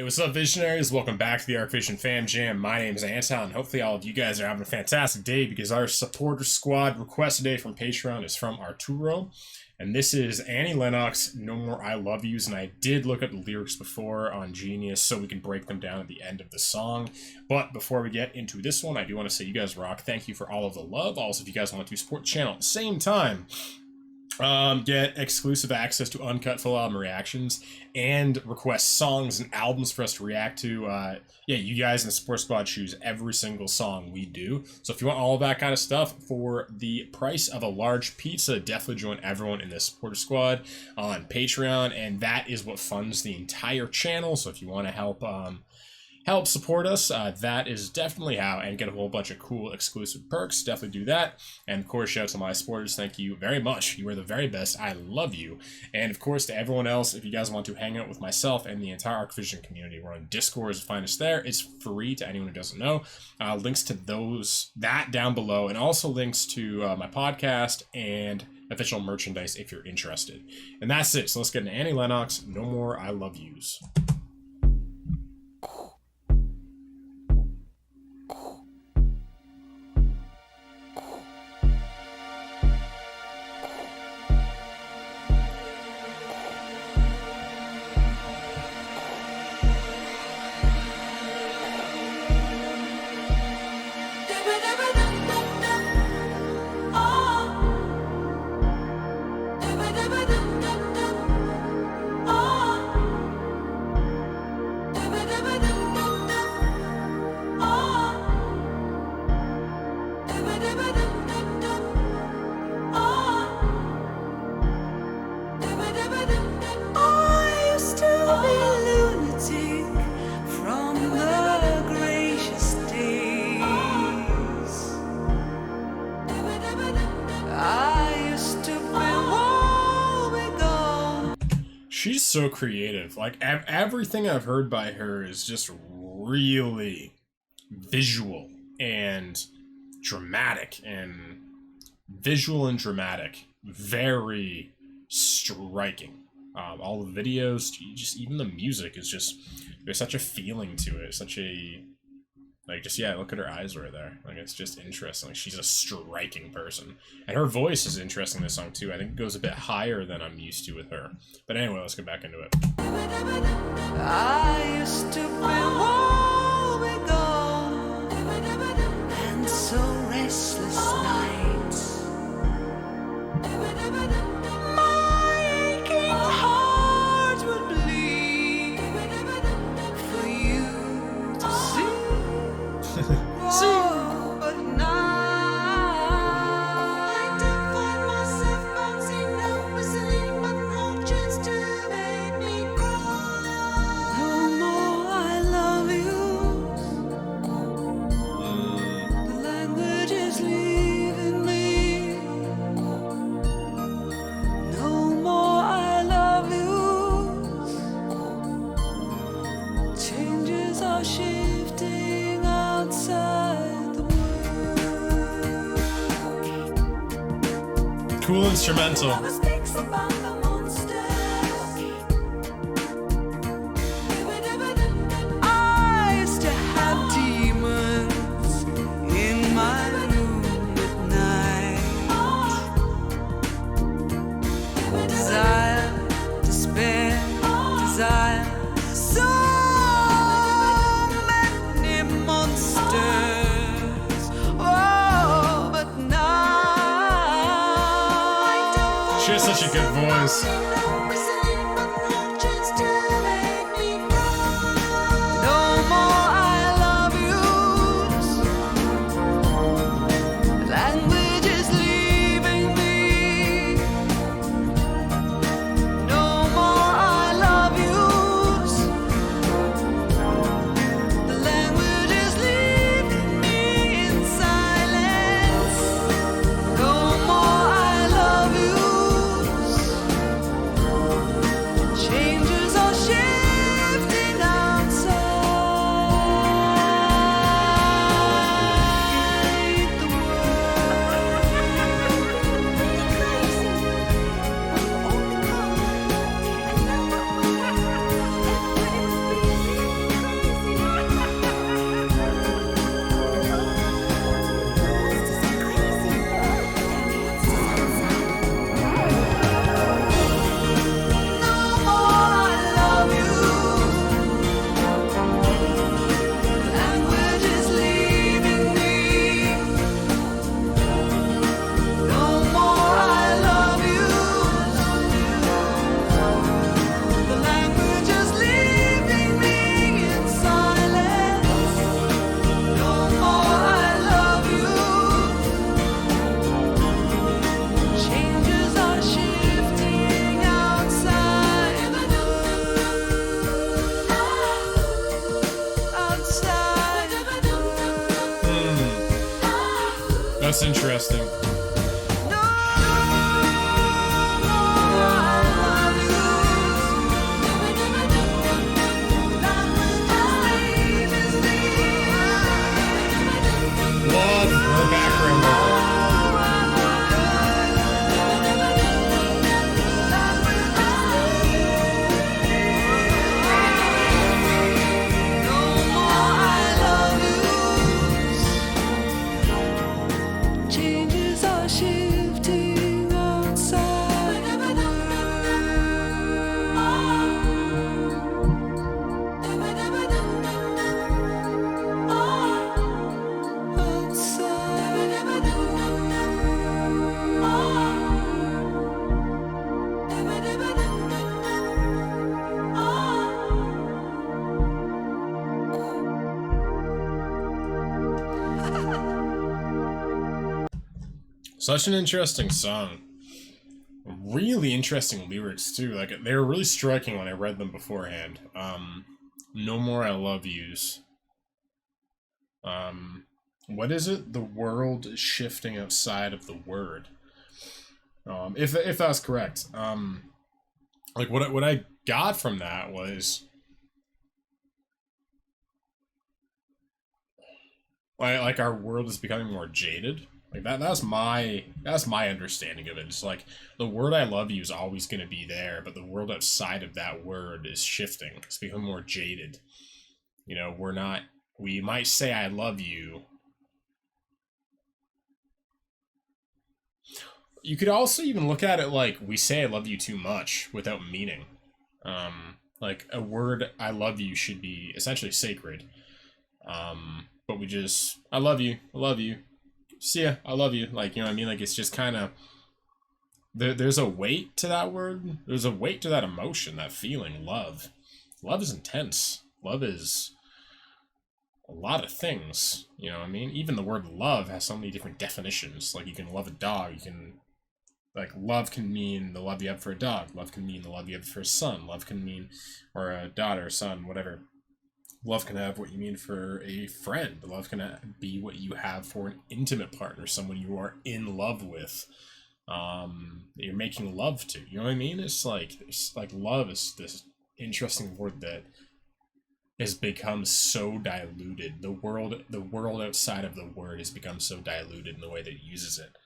Hey, what's up, Visionaries? Welcome back to the Arc Vision Fam Jam. My name is Anton. Hopefully all of you guys are having a fantastic day because our supporter squad request today from Patreon is from Arturo. And this is LENNOX, No More I Love Yous. And I did look up the lyrics before on Genius so we can break them down at the end of the song. But before we get into this one, I do want to say you guys rock. Thank you for all of the love. Also, if you guys want to support the channel at the same time, get exclusive access to uncut full album reactions and request songs and albums for us to react to. Yeah, you guys in the support squad choose every single song we do. So if you want all of that kind of stuff for the price of a large pizza, definitely join everyone in the supporter squad on Patreon, and that is what funds the entire channel. So if you want to help support us, that is definitely how, and get a whole bunch of cool exclusive perks. Definitely do that. And of course, shout out to my supporters. Thank you very much. You are the very best. I love you. And of course, to everyone else, if you guys want to hang out with myself and the entire Arc Vision community, we're on Discord. Find us there. It's free to anyone who doesn't know. Links to that down below, and also links to my podcast and official merchandise if you're interested. And that's it. So let's get into LENNOX, No More I Love Yous. She's so creative. Like, everything I've heard by her is just really visual and dramatic, and visual and dramatic. Very striking. All the videos, just even the music is just, there's such a feeling to it. Such a, like, just, yeah, look at her eyes right there. Like, it's just interesting. Like, she's a striking person. And her voice is interesting in this song, too. I think it goes a bit higher than I'm used to with her. But anyway, let's get back into it. I used to be where we go, and so restless nights. My aching heart would bleed for you to see. Oh, but now I don't find myself bouncing now, whistling, but no chance to make me cry. No more I love you. The language is leaving me. No more I love you. Changes are shifting outside the world. Cool instrumental. Never speaks about the monster. I used to have demons in my room at night. Desire, despair, desire. So many monsters. Oh, but now She has such a good voice. no more I love yous. Language is leaving me. No more I love yous. The language is leaving me in silence. No more I love yous. That's interesting. Love her background vocal. Changes are shifting outside. Such an interesting song. Really interesting lyrics too. Like they were really striking when I read them beforehand. No more I love yous. What is it? The world is shifting outside of the word. If that's correct. Like what I got from that was like our world is becoming more jaded. Like that's my understanding of it. It's like the word I love you is always gonna be there, but the world outside of that word is shifting. It's becoming more jaded. You know, we might say I love you. You could also even look at it like we say I love you too much without meaning. Like a word I love you should be essentially sacred. But we just I love you, see ya, I love you. Like, you know what I mean? Like it's just kind of there's a weight to that word. There's a weight to that emotion, that feeling, love. Love is intense. Love is a lot of things. You know what I mean? Even the word love has so many different definitions. Like you can love a dog. You can like love can mean the love you have for a dog. Love can mean the love you have for a son. Love can mean or a daughter, son, whatever. Love can have what you mean for a friend. Love can be what you have for an intimate partner, someone you are in love with, that you're making love to. You know what I mean? It's like love is this interesting word that has become so diluted. The world outside of the word has become so diluted in the way that it uses it.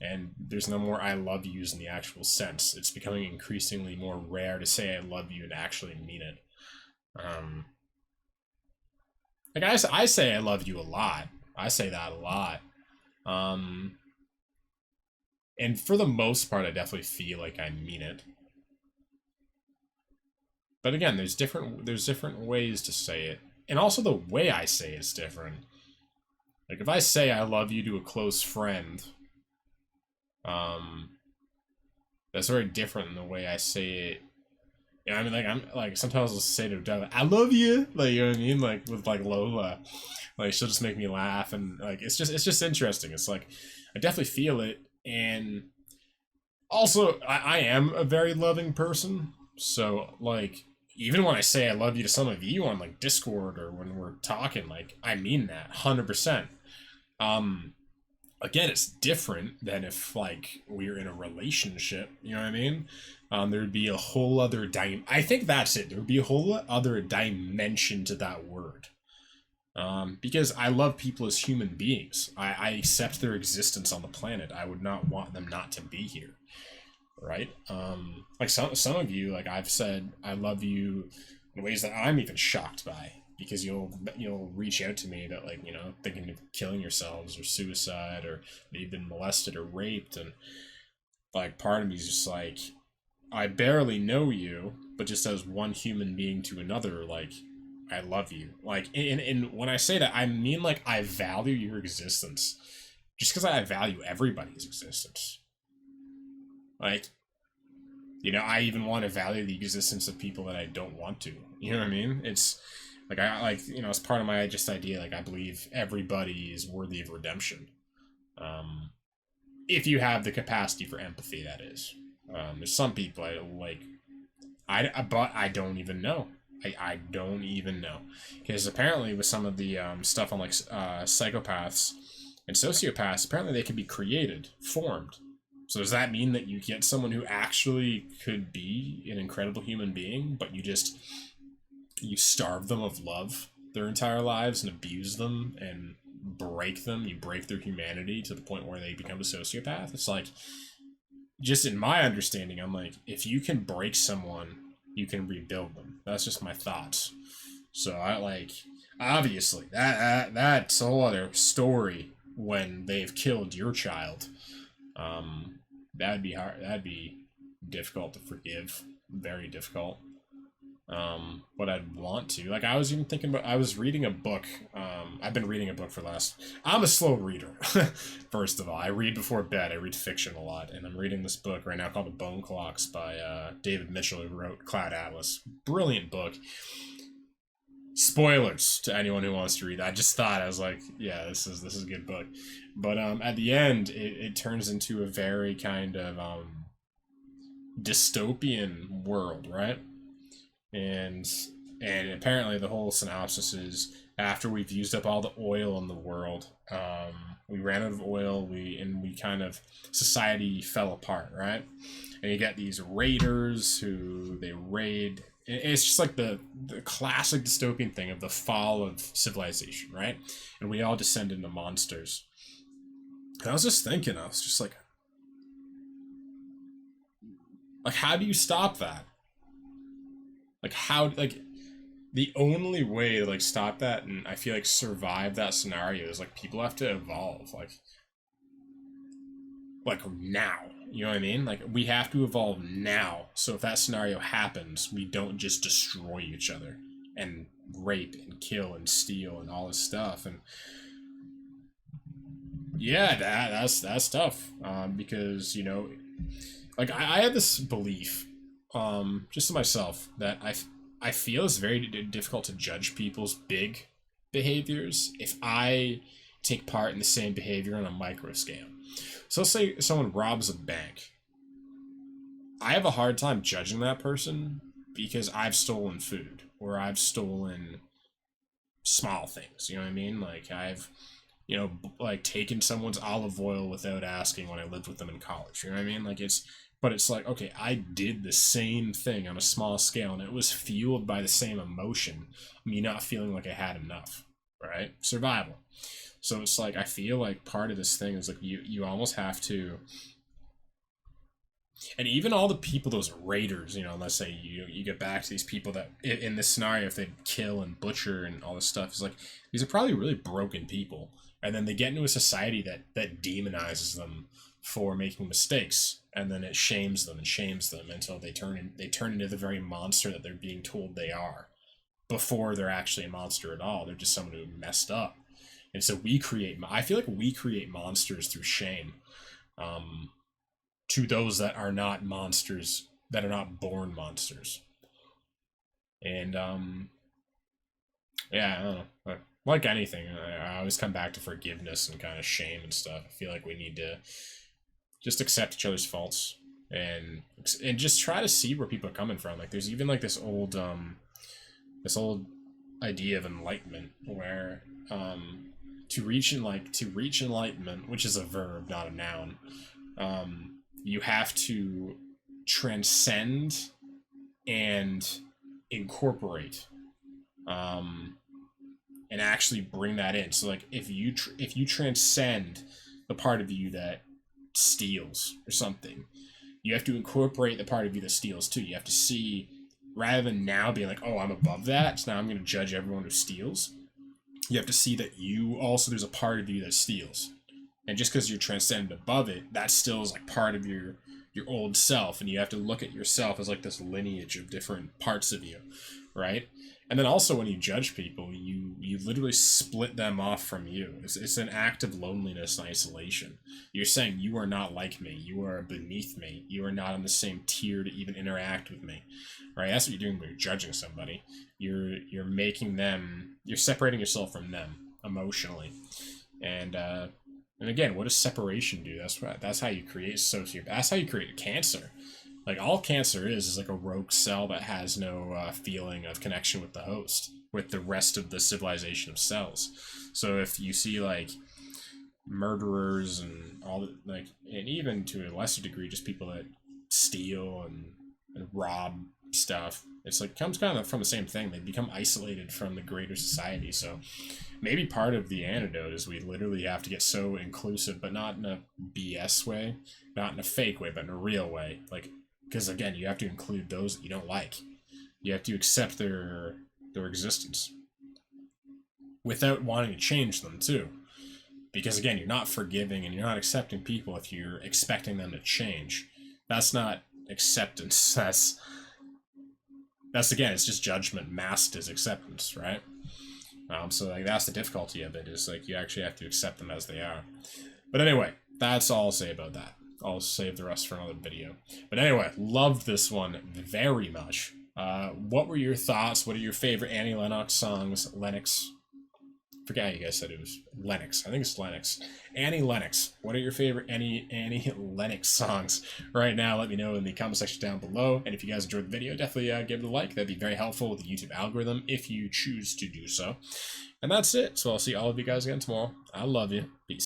And there's no more I love yous in the actual sense. It's becoming increasingly more rare to say I love you and actually mean it. Like I say I love you a lot. I say that a lot. And for the most part, I definitely feel like I mean it. But again, there's different ways to say it. And also the way I say it's different. Like if I say I love you to a close friend, that's very different than the way I say it. Yeah, I mean, like I'm like sometimes I'll say to Della, "I love you," like you know what I mean, like with like Lola, like she'll just make me laugh, and like it's just interesting. It's like I definitely feel it, and also I am a very loving person, so like even when I say I love you to some of you on like Discord or when we're talking, like I mean that 100%. Again, it's different than if like we're in a relationship. You know what I mean? There would be a whole other I think that's it. There would be a whole other dimension to that word. Because I love people as human beings. I accept their existence on the planet. I would not want them not to be here. Right? Like some of you, like I've said, I love you in ways that I'm even shocked by. Because you'll reach out to me about like, you know, thinking of killing yourselves or suicide or you've been molested or raped, and like part of me is just like, I barely know you, but just as one human being to another, like I love you. Like and when I say that, I mean like I value your existence. Just because I value everybody's existence. Like, you know, I even want to value the existence of people that I don't want to. You know what I mean? It's like I like, you know, as part of my just idea, like I believe everybody is worthy of redemption. If you have the capacity for empathy, that is. There's some people but I don't even know. I don't even know, because apparently with some of the stuff on like psychopaths, And sociopaths, apparently they can be created, formed. So does that mean that you get someone who actually could be an incredible human being, but you starve them of love their entire lives and abuse them and break them, you break their humanity to the point where they become a sociopath? It's like, just in my understanding, I'm like, if you can break someone, you can rebuild them. That's just my thoughts. So I like, obviously, that's a whole other story when they've killed your child. That'd be hard. That'd be difficult to forgive. Very difficult. But I'd want to. Like, I was even thinking about, I was reading a book. I've been reading a book for the last, I'm a slow reader. First of all, I read before bed. I read fiction a lot. And I'm reading this book right now called The Bone Clocks by David Mitchell, who wrote Cloud Atlas. Brilliant book. Spoilers to anyone who wants to read. I just thought, I was like, yeah, this is a good book. But at the end, it turns into a very kind of dystopian world, right? And apparently the whole synopsis is, after we've used up all the oil in the world, we ran out of oil, we kind of, society fell apart, right? And you get these raiders who they raid. It's just like the classic dystopian thing of the fall of civilization, right? And we all descend into monsters. And I was just thinking, I was just like, how do you stop that? The only way to, stop that, and I feel like survive that scenario, is, people have to evolve, now. You know what I mean? We have to evolve now. So if that scenario happens, we don't just destroy each other and rape and kill and steal and all this stuff. And yeah, that's tough. Because, I have this belief, just to myself, that I feel it's very difficult to judge people's big behaviors if I take part in the same behavior on a micro scale. So let's say someone robs a bank. I have a hard time judging that person because I've stolen food, or I've stolen small things, you know what I mean? I've, taken someone's olive oil without asking when I lived with them in college, you know what I mean? But it's like, okay, I did the same thing on a small scale, and it was fueled by the same emotion, me not feeling like I had enough, right? Survival. So it's like, I feel like part of this thing is you almost have to, and even all the people, those raiders, let's say you get back to these people that in this scenario, if they kill and butcher and all this stuff, it's like, these are probably really broken people. And then they get into a society that demonizes them for making mistakes, and then it shames them until they turn into the very monster that they're being told they are, before they're actually a monster at all. They're just someone who messed up. And so I feel like we create monsters through shame, to those that are not monsters, that are not born monsters. And yeah, I don't know. Like anything, I always come back to forgiveness and kind of shame and stuff. I feel like we need to just accept each other's faults and just try to see where people are coming from. There's even this old idea of enlightenment, where to reach enlightenment, which is a verb, not a noun, you have to transcend and incorporate, and actually bring that in. So if you transcend the part of you that steals or something, you have to incorporate the part of you that steals too. You have to see, rather than now being like, oh, I'm above that, so now I'm going to judge everyone who steals. You have to see that there's a part of you that steals. And just because you're transcended above it, that still is part of your old self. And you have to look at yourself as this lineage of different parts of you, right? And then also when you judge people, you literally split them off from you. It's an act of loneliness and isolation. You're saying, you are not like me. You are beneath me. You are not on the same tier to even interact with me, right? That's what you're doing when you're judging somebody. You're making them, you're separating yourself from them emotionally. And again, what does separation do? That's how you create sociopath. That's how you create cancer. All cancer is a rogue cell that has no feeling of connection with the host, with the rest of the civilization of cells. So if you see murderers and all the, like, and even to a lesser degree, just people that steal and rob stuff. It's like comes kind of from the same thing. They become isolated from the greater society. So maybe part of the antidote is we literally have to get so inclusive, but not in a BS way, not in a fake way, but in a real way. Like, because again, you have to include those that you don't like. You have to accept their existence without wanting to change them too. Because again, you're not forgiving and you're not accepting people if you're expecting them to change. That's not acceptance. That's again, it's just judgment masked as acceptance, right? So like that's the difficulty of it, is like you actually have to accept them as they are. But anyway, that's all I'll say about that. I'll save the rest for another video. But anyway, loved this one very much. What were your thoughts? What are your favorite Annie Lennox songs? LENNOX. Forget how you guys said it was LENNOX. I think it's LENNOX. Annie Lennox. What are your favorite Annie Lennox songs right now? Let me know in the comment section down below. And if you guys enjoyed the video, definitely give it a like. That'd be very helpful with the YouTube algorithm if you choose to do so. And that's it. So I'll see all of you guys again tomorrow. I love you. Peace.